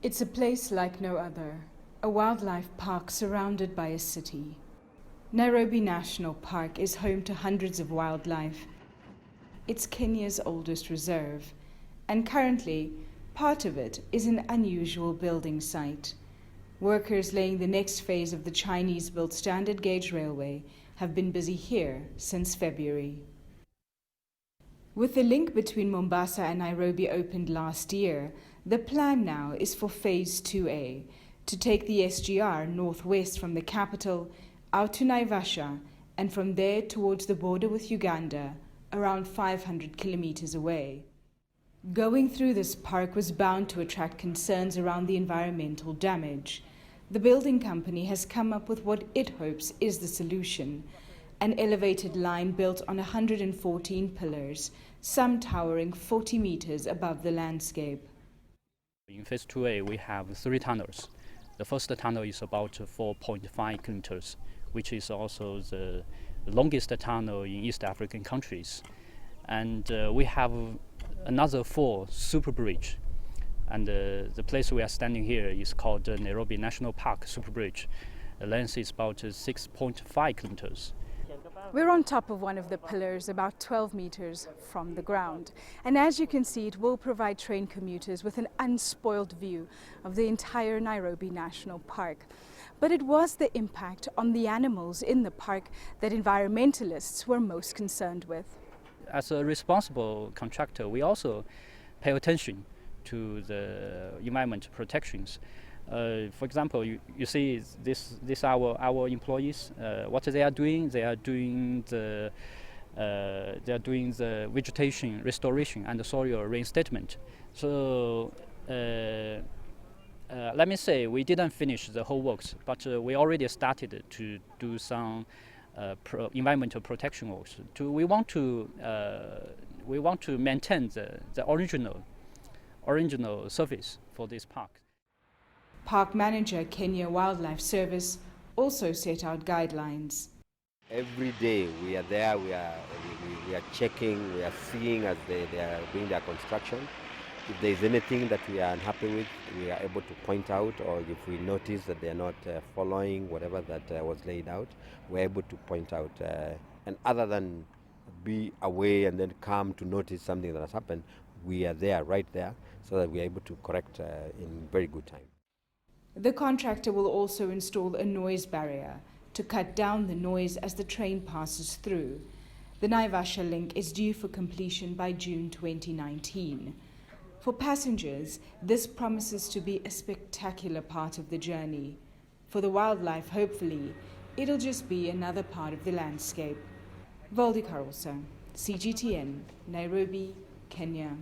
It's a place like no other, a wildlife park surrounded by a city. Nairobi National Park is home to hundreds of wildlife. It's Kenya's oldest reserve, and currently, part of it is an unusual building site. Workers laying the next phase of the Chinese-built standard gauge railway have been busy here since February. With the link between Mombasa and Nairobi opened last year, the plan now is for Phase 2A, to take the SGR northwest from the capital out to Naivasha and from there towards the border with Uganda, around 500 kilometers away. Going through this park was bound to attract concerns around the environmental damage. The building company has come up with what it hopes is the solution: an elevated line built on 114 pillars, some towering 40 meters above the landscape. In Phase 2A, we have 3 tunnels. The first tunnel is about 4.5 kilometers, which is also the longest tunnel in East African countries. And we have another 4 super bridge. And the place we are standing here is called Nairobi National Park Super Bridge. The length is about 6.5 kilometers. We're on top of one of the pillars, about 12 meters from the ground. And as you can see, it will provide train commuters with an unspoiled view of the entire Nairobi National Park. But it was the impact on the animals in the park that environmentalists were most concerned with. As a responsible contractor, we also pay attention to the environment protections. For example, you see this our employees. What they are doing? They are doing the vegetation restoration and the soil reinstatement. So let me say we didn't finish the whole works, but we already started to do some environmental protection works. We want to maintain the original surface for this park. Park manager Kenya Wildlife Service also set out guidelines. Every day we are there, we are checking, we are seeing as they are doing their construction. If there is anything that we are unhappy with, we are able to point out, or if we notice that they are not following whatever that was laid out, we are able to point out. And other than be away and then come to notice something that has happened, we are there, right there, so that we are able to correct in very good time. The contractor will also install a noise barrier to cut down the noise as the train passes through. The Naivasha link is due for completion by June 2019. For passengers, this promises to be a spectacular part of the journey. For the wildlife, hopefully, it'll just be another part of the landscape. Vauldi, Carelse, CGTN, Nairobi, Kenya.